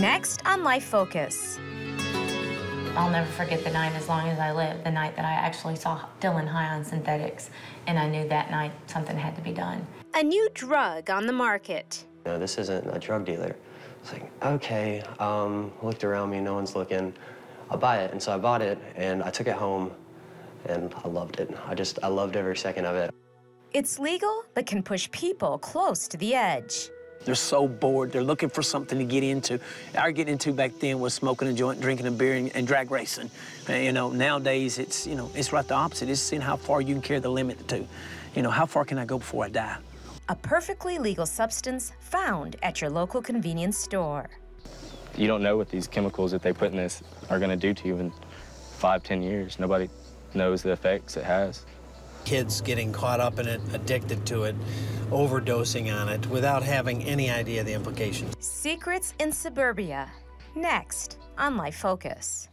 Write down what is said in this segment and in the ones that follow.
Next on Life Focus. I'll never forget the night as long as I live, the night that I actually saw Dylan high on synthetics, and I knew that night something had to be done. A new drug on the market. No, this isn't a drug dealer. It's like, okay, looked around me, no one's looking. I'll buy it, and so I bought it, and I took it home, and I loved it. I loved every second of it. It's legal, but can push people close to the edge. They're so bored. They're looking for something to get into. Our getting into back then was smoking a joint, drinking a beer, and drag racing. You know, nowadays it's, it's right the opposite. It's seeing how far you can carry the limit to. How far can I go before I die? A perfectly legal substance found at your local convenience store. You don't know what these chemicals that they put in this are going to do to you in 5, 10 years. Nobody knows the effects it has. Kids getting caught up in it, addicted to it, overdosing on it without having any idea of the implications. Secrets in Suburbia. Next on Life Focus.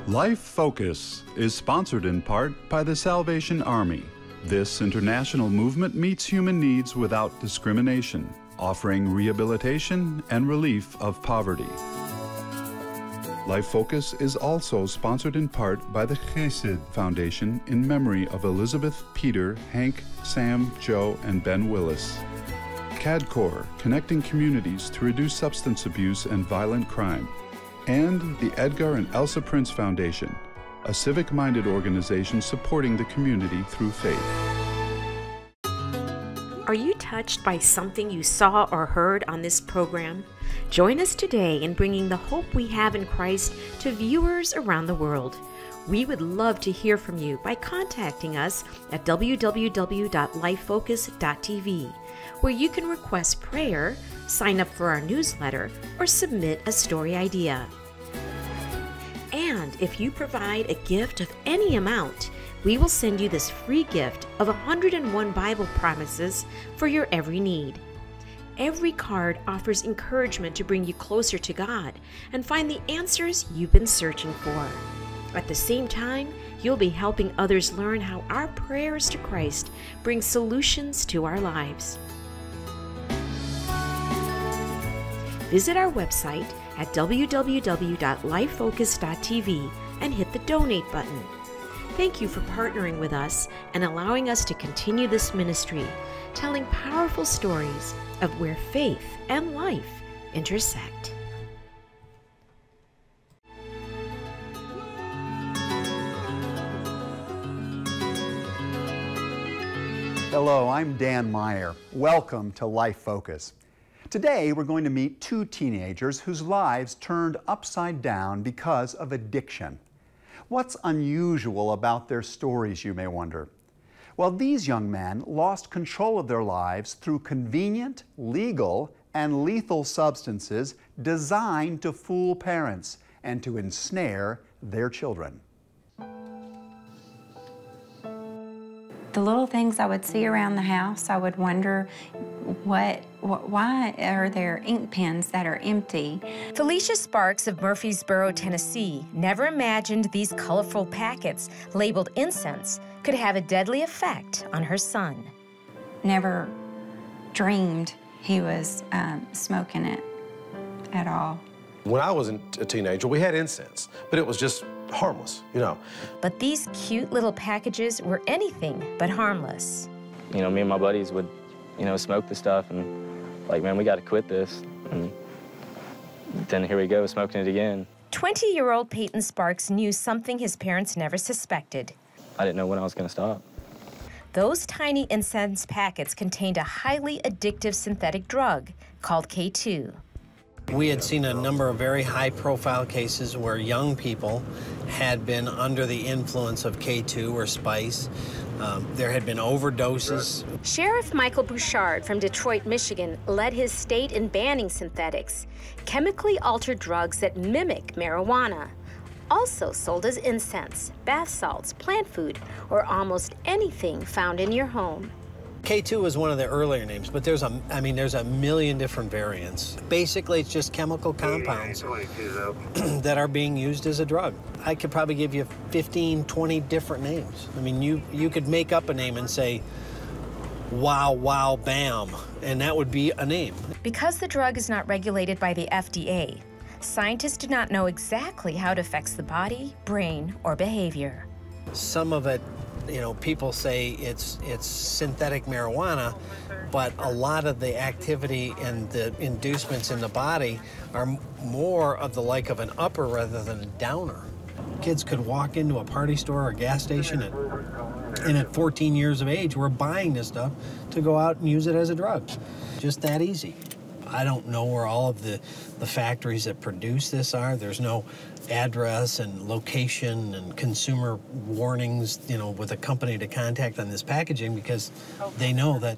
Life Focus is sponsored in part by the Salvation Army. This international movement meets human needs without discrimination, offering rehabilitation and relief of poverty. Life Focus is also sponsored in part by the Chesed Foundation in memory of Elizabeth, Peter, Hank, Sam, Joe, and Ben Willis. CADCOR, connecting communities to reduce substance abuse and violent crime. And the Edgar and Elsa Prince Foundation, a civic-minded organization supporting the community through faith. Are you touched by something you saw or heard on this program? Join us today in bringing the hope we have in Christ to viewers around the world. We would love to hear from you by contacting us at www.lifefocus.tv, where you can request prayer, sign up for our newsletter, or submit a story idea. And if you provide a gift of any amount, we will send you this free gift of 101 Bible promises for your every need. Every card offers encouragement to bring you closer to God and find the answers you've been searching for. At the same time, you'll be helping others learn how our prayers to Christ bring solutions to our lives. Visit our website at www.lifefocus.tv and hit the donate button. Thank you for partnering with us and allowing us to continue this ministry, telling powerful stories of where faith and life intersect. Hello, I'm Dan Meyer. Welcome to Life Focus. Today we're going to meet two teenagers whose lives turned upside down because of addiction. What's unusual about their stories, you may wonder? Well, these young men lost control of their lives through convenient, legal, and lethal substances designed to fool parents and to ensnare their children. The little things I would see around the house, I would wonder, why are there ink pens that are empty? Felicia Sparks of Murfreesboro, Tennessee, never imagined these colorful packets labeled incense could have a deadly effect on her son. Never dreamed he was smoking it at all. When I was a teenager, we had incense, but it was just harmless, But these cute little packages were anything but harmless. Me and my buddies would, smoke the stuff and like, man, we got to quit this. And then here we go, smoking it again. 20-year-old Peyton Sparks knew something his parents never suspected. I didn't know when I was going to stop. Those tiny incense packets contained a highly addictive synthetic drug called K2. We had seen a number of very high-profile cases where young people had been under the influence of K2 or spice. There had been overdoses. Sheriff Michael Bouchard from Detroit, Michigan, led his state in banning synthetics, chemically altered drugs that mimic marijuana, also sold as incense, bath salts, plant food, or almost anything found in your home. K2 was one of the earlier names, but there's a million different variants. Basically, it's just chemical compounds that are being used as a drug. I could probably give you 15, 20 different names. I mean, you could make up a name and say, Wow Wow Bam, and that would be a name. Because the drug is not regulated by the FDA, scientists do not know exactly how it affects the body, brain, or behavior. Some of it, you know, people say it's synthetic marijuana, but a lot of the activity and the inducements in the body are more of the like of an upper rather than a downer. Kids could walk into a party store or gas station and at 14 years of age, we're buying this stuff to go out and use it as a drug. Just that easy. I don't know where all of the factories that produce this are. There's no address and location and consumer warnings, you know, with a company to contact on this packaging because they know that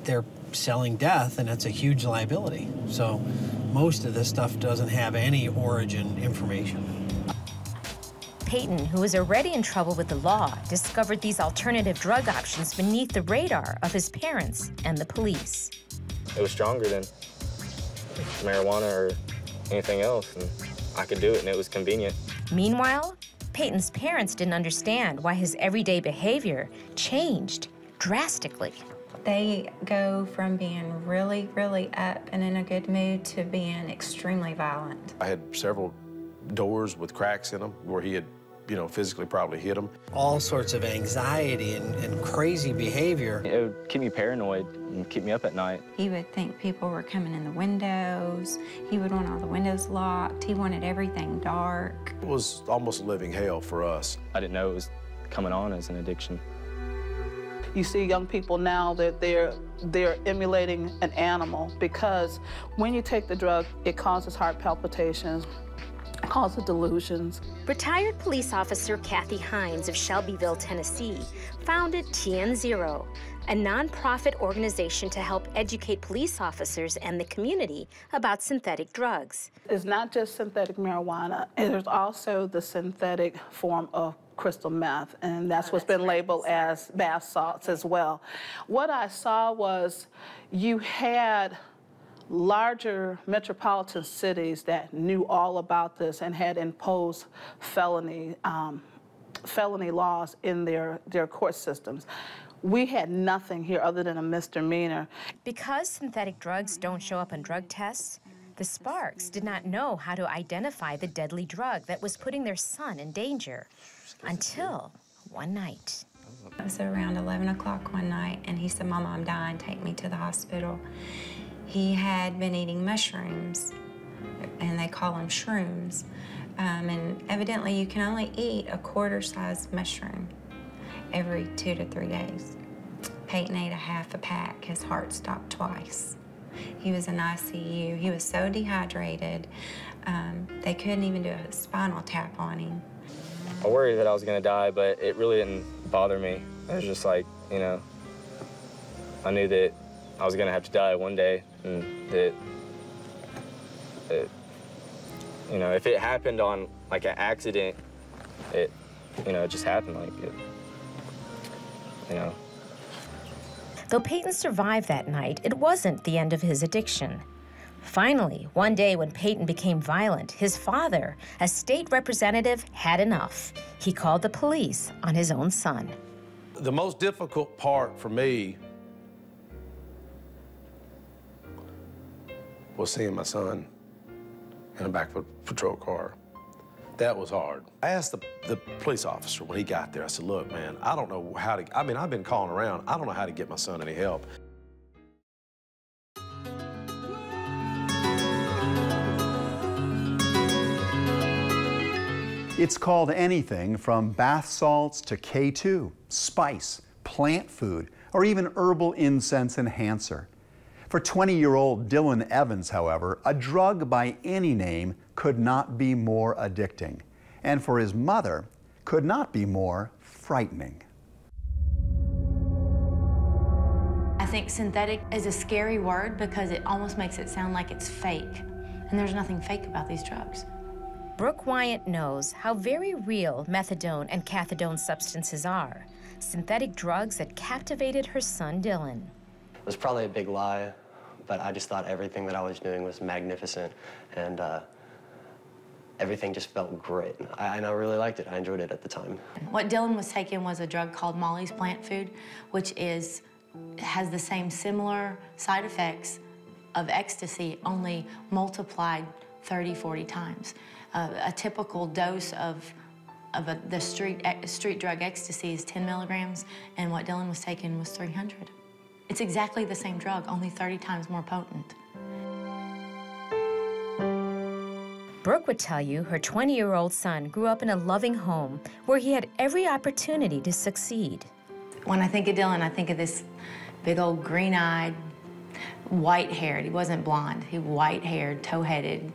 they're selling death and it's a huge liability. So most of this stuff doesn't have any origin information. Peyton, who was already in trouble with the law, discovered these alternative drug options beneath the radar of his parents and the police. It was stronger than marijuana or anything else, and I could do it, and it was convenient. Meanwhile, Peyton's parents didn't understand why his everyday behavior changed drastically. They go from being really, really up and in a good mood to being extremely violent. I had several doors with cracks in them where he had, you know, physically probably hit them. All sorts of anxiety and crazy behavior. It would keep me paranoid and keep me up at night. He would think people were coming in the windows. He would want all the windows locked. He wanted everything dark. It was almost a living hell for us. I didn't know it was coming on as an addiction. You see young people now that they're emulating an animal because when you take the drug, it causes heart palpitations, it causes delusions. Retired police officer Kathy Hines of Shelbyville, Tennessee, founded TN Zero, a nonprofit organization to help educate police officers and the community about synthetic drugs. It's not just synthetic marijuana, there's also the synthetic form of crystal meth, and that's what's been labeled as bath salts as well. What I saw was you had larger metropolitan cities that knew all about this and had imposed felony laws in their court systems. We had nothing here other than a misdemeanor. Because synthetic drugs don't show up on drug tests, the Sparks did not know how to identify the deadly drug that was putting their son in danger until one night. It was around 11 o'clock one night, and he said, "Mama, I'm dying, take me to the hospital." He had been eating mushrooms, and they call them shrooms. And evidently, you can only eat a quarter-sized mushroom every 2 to 3 days. Peyton ate a half a pack. His heart stopped twice. He was in ICU. He was so dehydrated, they couldn't even do a spinal tap on him. I worried that I was gonna die, but it really didn't bother me. It was just like, you know, I knew that I was gonna have to die one day, and that, you know, if it happened on like an accident, it, you know, it just happened like it, you know. Though Peyton survived that night, it wasn't the end of his addiction. Finally, one day when Peyton became violent, his father, a state representative, had enough. He called the police on his own son. The most difficult part for me was seeing my son in the back of a patrol car. That was hard. I asked the police officer when he got there, I said, "Look, man, I don't know how to, I mean, I've been calling around. I don't know how to get my son any help." It's called anything from bath salts to K2, spice, plant food, or even herbal incense enhancer. For 20-year-old Dylan Evans, however, a drug by any name could not be more addicting. And for his mother, could not be more frightening. I think synthetic is a scary word because it almost makes it sound like it's fake. And there's nothing fake about these drugs. Brooke Wyant knows how very real methadone and cathadone substances are, synthetic drugs that captivated her son Dylan. It was probably a big lie, but I just thought everything that I was doing was magnificent, and everything just felt great. And I really liked it. I enjoyed it at the time. What Dylan was taking was a drug called Molly's plant food, which is has the same similar side effects of ecstasy, only multiplied 30, 40 times. A typical dose of the street drug ecstasy is 10 milligrams, and what Dylan was taking was 300. It's exactly the same drug, only 30 times more potent. Brooke would tell you her 20-year-old son grew up in a loving home where he had every opportunity to succeed. When I think of Dylan, I think of this big old green-eyed, white-haired, he wasn't blonde, he white-haired, tow-headed,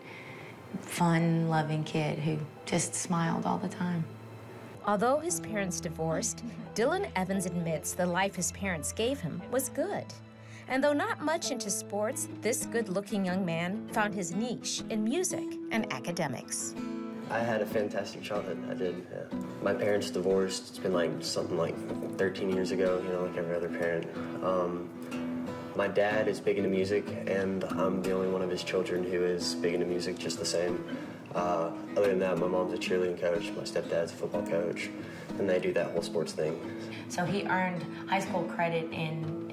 fun-loving kid who just smiled all the time. Although his parents divorced, Dylan Evans admits the life his parents gave him was good. And though not much into sports, this good-looking young man found his niche in music and academics. I had a fantastic childhood, I did, yeah. My parents divorced, it's been like something like 13 years ago, you know, like every other parent. My dad is big into music, and I'm the only one of his children who is big into music just the same. Other than that, my mom's a cheerleading coach, my stepdad's a football coach, and they do that whole sports thing. So he earned high school credit in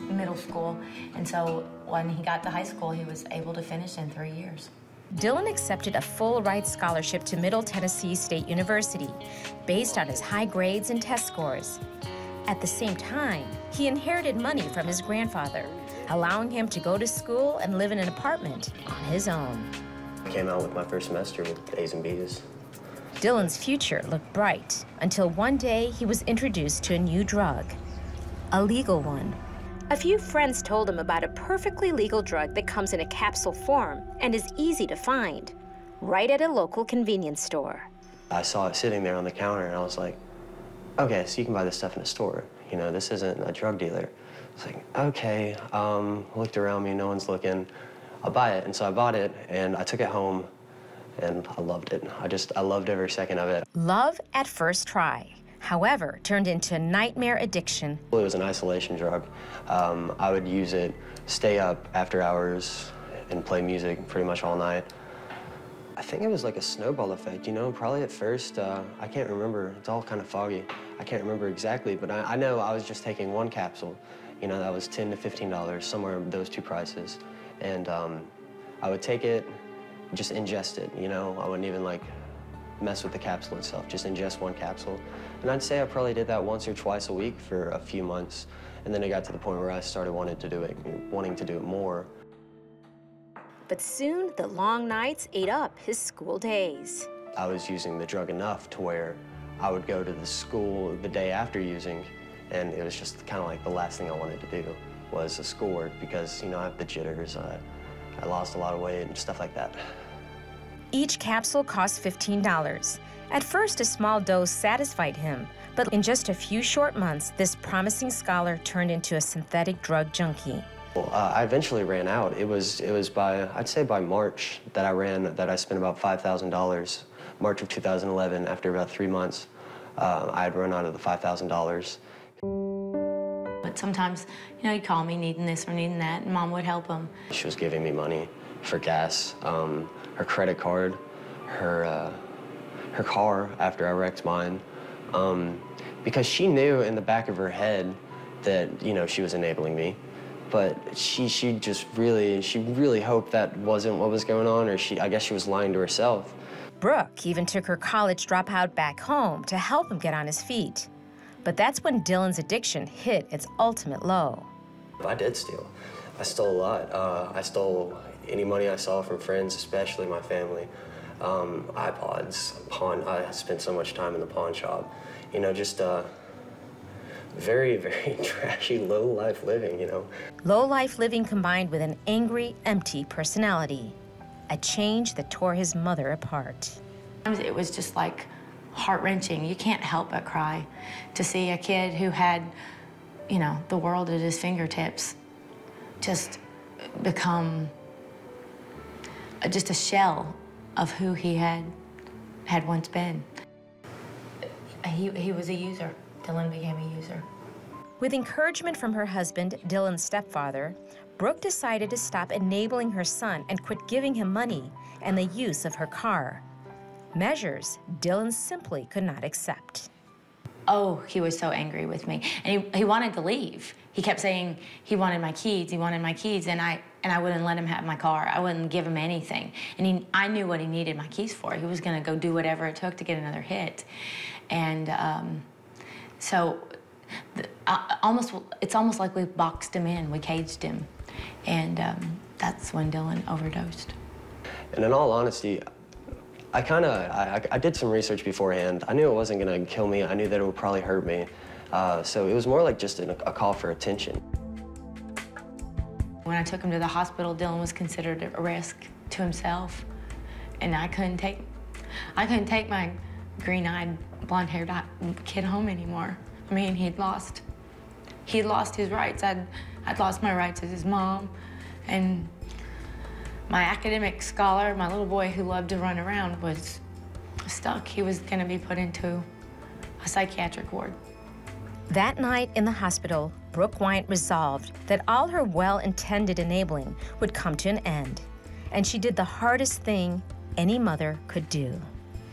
middle school, and so when he got to high school, he was able to finish in 3 years. Dylan accepted a full-ride scholarship to Middle Tennessee State University based on his high grades and test scores. At the same time, he inherited money from his grandfather, allowing him to go to school and live in an apartment on his own. I came out with my first semester with A's and B's. Dylan's future looked bright until one day he was introduced to a new drug, a legal one. A few friends told him about a perfectly legal drug that comes in a capsule form and is easy to find, right at a local convenience store. I saw it sitting there on the counter, and I was like, okay, so you can buy this stuff in a store. You know, this isn't a drug dealer. It's like, okay, looked around me, no one's looking. I'll buy it. And so I bought it, and I took it home, and I loved it. I loved every second of it. Love at first try, however, turned into a nightmare addiction. It was an isolation drug. I would use it, stay up after hours, and play music pretty much all night. I think it was like a snowball effect, you know? Probably at first, I can't remember. It's all kind of foggy. I can't remember exactly, but I know I was just taking one capsule. You know, that was $10 to $15, somewhere those two prices. And I would take it, just ingest it, you know? I wouldn't even like mess with the capsule itself, just ingest one capsule. And I'd say I probably did that once or twice a week for a few months. And then it got to the point where I started wanting to do it more. But soon, the long nights ate up his school days. I was using the drug enough to where I would go to the school the day after using, and it was just kind of like the last thing I wanted to do was the schoolwork because, you know, I have the jitters, I lost a lot of weight and stuff like that. Each capsule cost $15. At first, a small dose satisfied him, but in just a few short months, this promising scholar turned into a synthetic drug junkie. Well, I eventually ran out. It was by, I'd say by March that I spent about $5,000. March of 2011, after about 3 months, I had run out of the $5,000. But sometimes, you know, he'd call me needing this or needing that, and Mom would help him. She was giving me money for gas, her credit card, her car after I wrecked mine, because she knew in the back of her head that, you know, she was enabling me. But she really hoped that wasn't what was going on, or I guess she was lying to herself. Brooke even took her college dropout back home to help him get on his feet. But that's when Dylan's addiction hit its ultimate low. I did steal. I stole a lot. I stole any money I saw from friends, especially my family. iPods, I spent so much time in the pawn shop. You know, just very, very trashy, low-life living, you know. Low-life living combined with an angry, empty personality. A change that tore his mother apart. It was just like heart-wrenching. You can't help but cry to see a kid who had, you know, the world at his fingertips just become just a shell of who he had once been. He was a user. Dylan became a user. With encouragement from her husband, Dylan's stepfather, Brooke decided to stop enabling her son and quit giving him money and the use of her car. Measures Dylan simply could not accept. Oh, he was so angry with me. And he wanted to leave. He kept saying he wanted my keys, and I wouldn't let him have my car. I wouldn't give him anything. And I knew what he needed my keys for. He was gonna go do whatever it took to get another hit. And so it's almost like we boxed him in, we caged him. And that's when Dylan overdosed. And in all honesty, I did some research beforehand. I knew it wasn't gonna kill me. I knew that it would probably hurt me. So it was more like just a call for attention. When I took him to the hospital, Dylan was considered a risk to himself. And I couldn't take my green-eyed, blonde-haired kid home anymore. I mean, he'd lost his rights. I'd lost my rights as his mom. And my academic scholar, my little boy who loved to run around, was stuck. He was gonna be put into a psychiatric ward. That night in the hospital, Brooke Wyant resolved that all her well-intended enabling would come to an end. And she did the hardest thing any mother could do.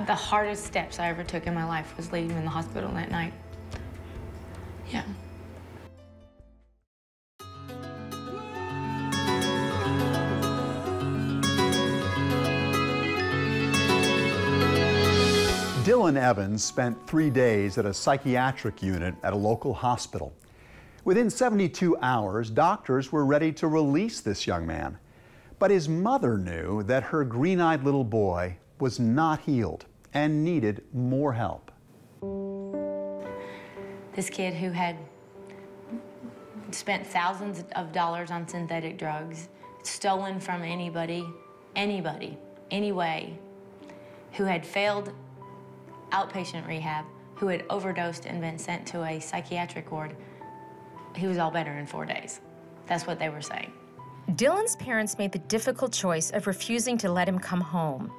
The hardest steps I ever took in my life was leaving the hospital that night. Yeah. Dylan Evans spent 3 days at a psychiatric unit at a local hospital. Within 72 hours, doctors were ready to release this young man. But his mother knew that her green-eyed little boy was not healed and needed more help. This kid who had spent thousands of dollars on synthetic drugs, stolen from anybody, any way, who had failed outpatient rehab, who had overdosed and been sent to a psychiatric ward, he was all better in 4 days. That's what they were saying. Dylan's parents made the difficult choice of refusing to let him come home.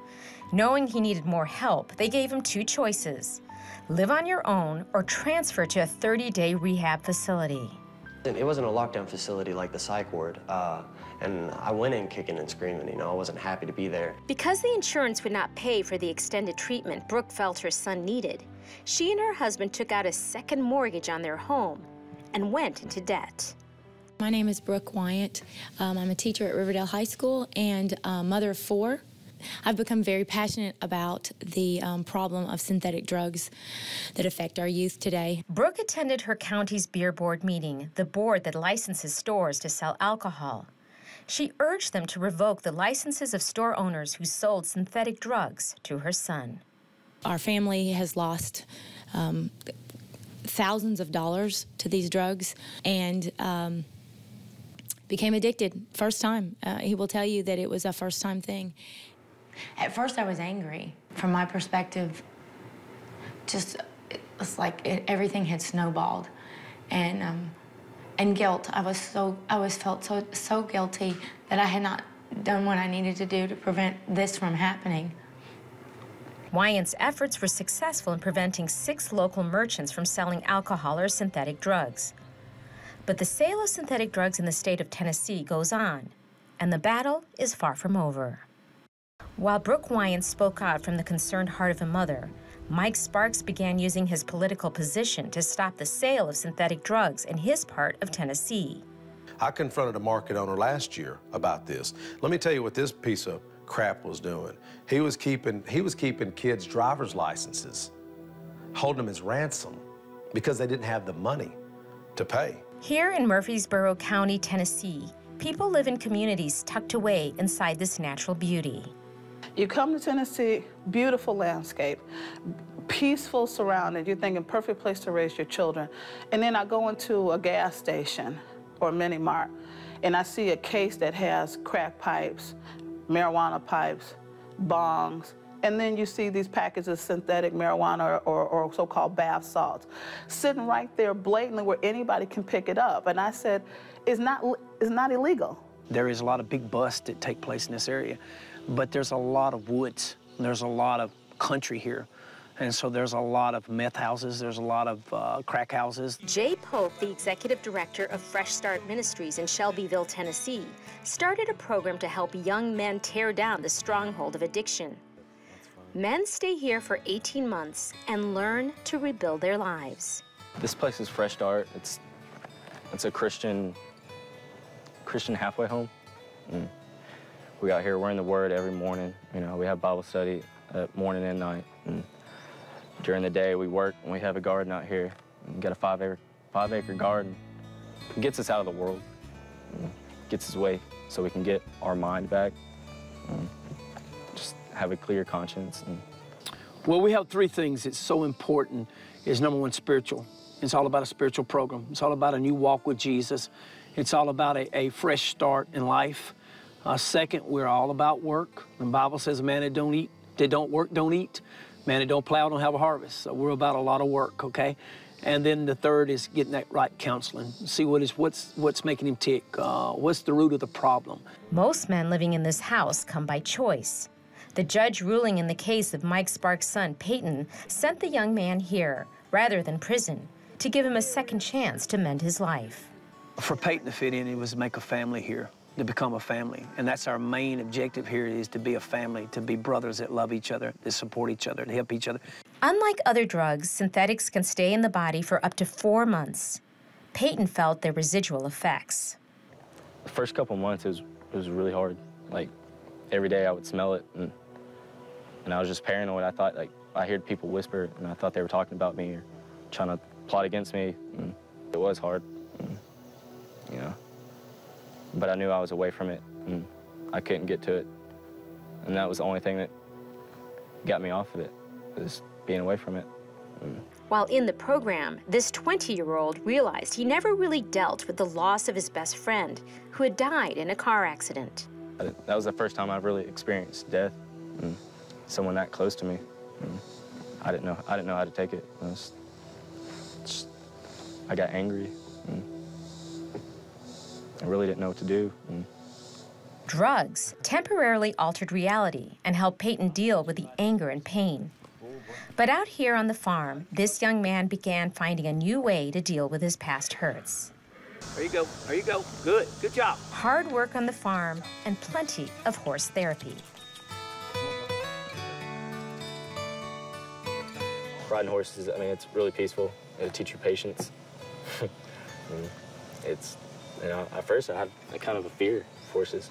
Knowing he needed more help, they gave him 2 choices: live on your own or transfer to a 30-day rehab facility. It wasn't a lockdown facility like the psych ward, and I went in kicking and screaming. You know, I wasn't happy to be there. Because the insurance would not pay for the extended treatment Brooke felt her son needed, she and her husband took out a second mortgage on their home and went into debt. My name is Brooke Wyant. I'm a teacher at Riverdale High School and a mother of 4. I've become very passionate about the problem of synthetic drugs that affect our youth today. Brooke attended her county's beer board meeting, the board that licenses stores to sell alcohol. She urged them to revoke the licenses of store owners who sold synthetic drugs to her son. Our family has lost thousands of dollars to these drugs and became addicted first time. He will tell you that it was a first-time thing. At first I was angry. From my perspective, it's like everything had snowballed. And guilt. I felt so guilty that I had not done what I needed to do to prevent this from happening. Wyant's efforts were successful in preventing 6 local merchants from selling alcohol or synthetic drugs. But the sale of synthetic drugs in the state of Tennessee goes on, and the battle is far from over. While Brooke Wyant spoke out from the concerned heart of a mother, Mike Sparks began using his political position to stop the sale of synthetic drugs in his part of Tennessee. I confronted a market owner last year about this. Let me tell you what this piece of crap was doing. He was keeping kids' driver's licenses, holding them as ransom because they didn't have the money to pay. Here in Murfreesboro County, Tennessee, people live in communities tucked away inside this natural beauty. You come to Tennessee, beautiful landscape, peaceful surroundings. You're thinking perfect place to raise your children. And then I go into a gas station or mini mart, and I see a case that has crack pipes, marijuana pipes, bongs, and then you see these packets of synthetic marijuana or so-called bath salts sitting right there blatantly where anybody can pick it up. And I said, it's not illegal. There is a lot of big busts that take place in this area, but there's a lot of woods. There's a lot of country here. And so there's a lot of meth houses, there's a lot of crack houses. Jay Pope, the executive director of Fresh Start Ministries in Shelbyville, Tennessee, started a program to help young men tear down the stronghold of addiction. Men stay here for 18 months and learn to rebuild their lives. This place is Fresh Start. It's a Christian halfway home. We got here, we're in the Word every morning. You know, we have Bible study morning and night. And during the day, we work and we have a garden out here. We got a 5-acre garden. It gets us out of the world, gets us away so we can get our mind back, just have a clear conscience. Well, we have 3 things that's so important. Is number 1, spiritual. It's all about a spiritual program. It's all about a new walk with Jesus. It's all about a fresh start in life. Second, we're all about work. The Bible says a man that don't work, don't eat. Man that don't plow, don't have a harvest. So we're about a lot of work, okay? And then the third is getting that right counseling. See what's making him tick. What's the root of the problem? Most men living in this house come by choice. The judge ruling in the case of Mike Sparks' son, Peyton, sent the young man here rather than prison to give him a second chance to mend his life. For Peyton to fit in, it was to make a family here, to become a family. And that's our main objective here, is to be a family, to be brothers that love each other, that support each other, to help each other. Unlike other drugs, synthetics can stay in the body for up to 4 months. Peyton felt their residual effects. The first couple months, it was really hard. Like, every day I would smell it, and I was just paranoid. I thought, like, I heard people whisper, and I thought they were talking about me or trying to plot against me. And it was hard, you know. But I knew I was away from it, and I couldn't get to it. And that was the only thing that got me off of it, was being away from it. While in the program, this 20-year-old realized he never really dealt with the loss of his best friend, who had died in a car accident. That was the first time I've really experienced death, and someone that close to me. I didn't know how to take it. I got angry. I really didn't know what to do. Drugs temporarily altered reality and helped Peyton deal with the anger and pain. But out here on the farm, this young man began finding a new way to deal with his past hurts. There you go, there you go. Good job. Hard work on the farm and plenty of horse therapy. Riding horses, I mean, it's really peaceful. It'll teach you patience. You know, at first I had kind of a fear of horses.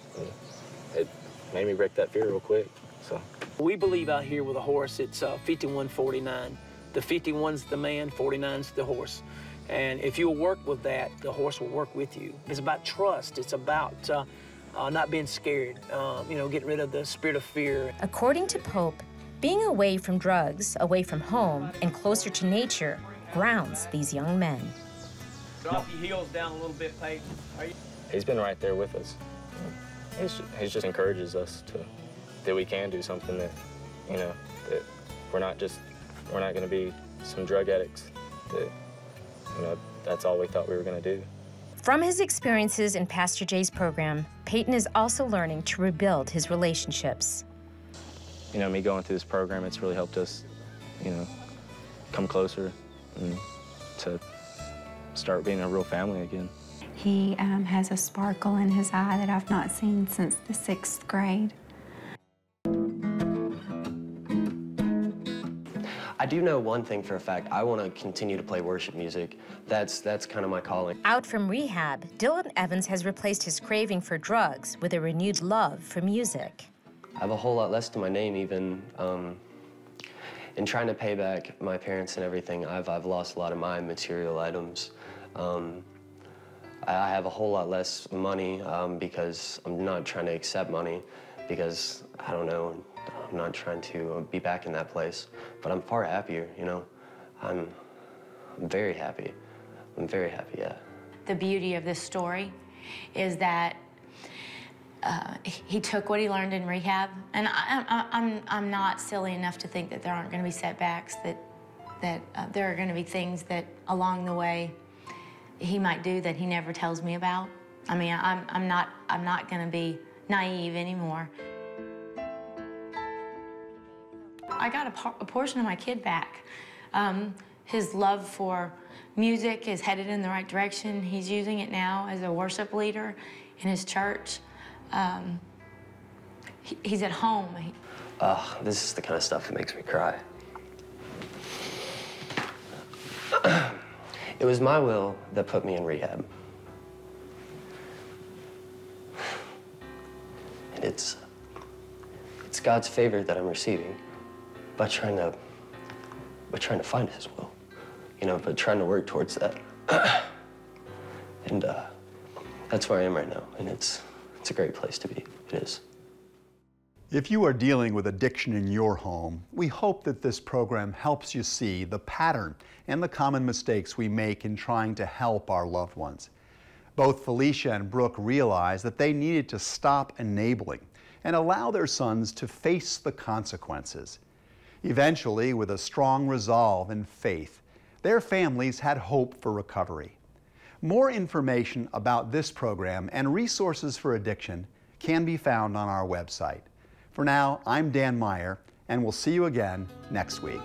It made me break that fear real quick, so. We believe out here with a horse, it's 51-49. The 51's the man, 49's the horse. And if you'll work with that, the horse will work with you. It's about trust. It's about not being scared, you know, getting rid of the spirit of fear. According to Pope, being away from drugs, away from home, and closer to nature grounds these young men. Drop your heels down a little bit, Peyton. He's been right there with us. He just encourages us that we can do something, that, you know, that we're not going to be some drug addicts, that, you know, that's all we thought we were going to do. From his experiences in Pastor Jay's program, Peyton is also learning to rebuild his relationships. You know, me going through this program, it's really helped us, you know, come closer and to start being a real family again. He has a sparkle in his eye that I've not seen since the 6th grade. I do know one thing for a fact. I want to continue to play worship music. That's kind of my calling. Out from rehab, Dylan Evans has replaced his craving for drugs with a renewed love for music. I have a whole lot less to my name even. In trying to pay back my parents and everything, I've lost a lot of my material items. I have a whole lot less money because I'm not trying to accept money because, I don't know, I'm not trying to be back in that place. But I'm far happier, you know. I'm very happy. I'm very happy, yeah. The beauty of this story is that he took what he learned in rehab, and I'm not silly enough to think that there aren't going to be setbacks, that there are going to be things that along the way he might do that he never tells me about. I mean, I'm not going to be naive anymore. I got a portion of my kid back. His love for music is headed in the right direction. He's using it now as a worship leader in his church. He's at home. This is the kind of stuff that makes me cry. It was my will that put me in rehab. And it's God's favor that I'm receiving by trying to find His will, you know, but trying to work towards that. And that's where I am right now, and it's a great place to be. It is. If you are dealing with addiction in your home, we hope that this program helps you see the pattern and the common mistakes we make in trying to help our loved ones. Both Felicia and Brooke realized that they needed to stop enabling and allow their sons to face the consequences. Eventually, with a strong resolve and faith, their families had hope for recovery. More information about this program and resources for addiction can be found on our website. For now, I'm Dan Meyer, and we'll see you again next week.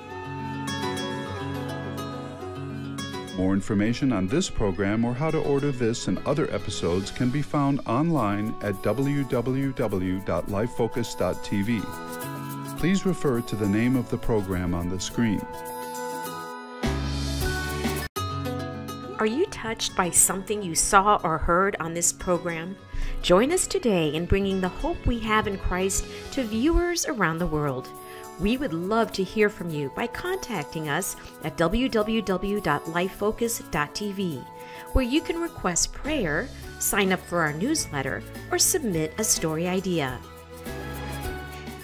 More information on this program or how to order this and other episodes can be found online at www.lifefocus.tv. Please refer to the name of the program on the screen. Are you touched by something you saw or heard on this program? Join us today in bringing the hope we have in Christ to viewers around the world. We would love to hear from you by contacting us at www.lifefocus.tv, where you can request prayer, sign up for our newsletter, or submit a story idea.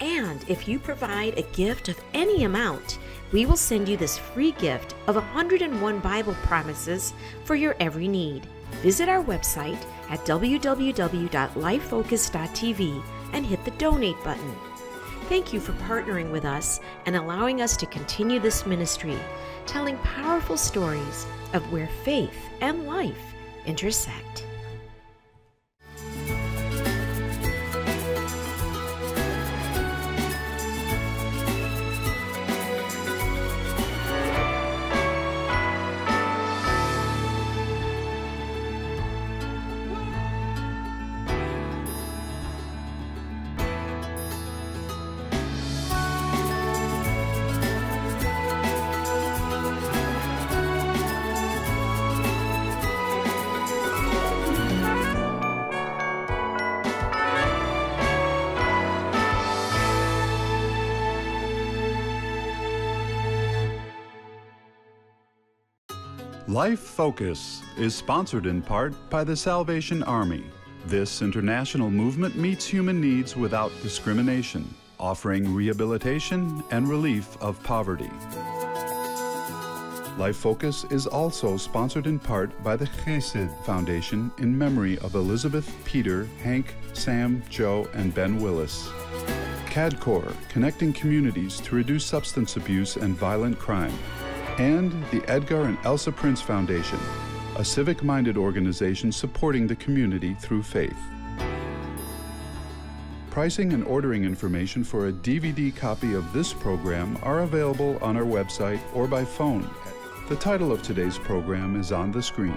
And if you provide a gift of any amount, we will send you this free gift of 101 Bible promises for your every need. Visit our website at www.lifefocus.tv and hit the donate button. Thank you for partnering with us and allowing us to continue this ministry, telling powerful stories of where faith and life intersect. Life Focus is sponsored in part by the Salvation Army. This international movement meets human needs without discrimination, offering rehabilitation and relief of poverty. Life Focus is also sponsored in part by the Chesed Foundation in memory of Elizabeth, Peter, Hank, Sam, Joe, and Ben Willis. CADCOR, connecting communities to reduce substance abuse and violent crime. And the Edgar and Elsa Prince Foundation, a civic-minded organization supporting the community through faith. Pricing and ordering information for a DVD copy of this program are available on our website or by phone. The title of today's program is on the screen.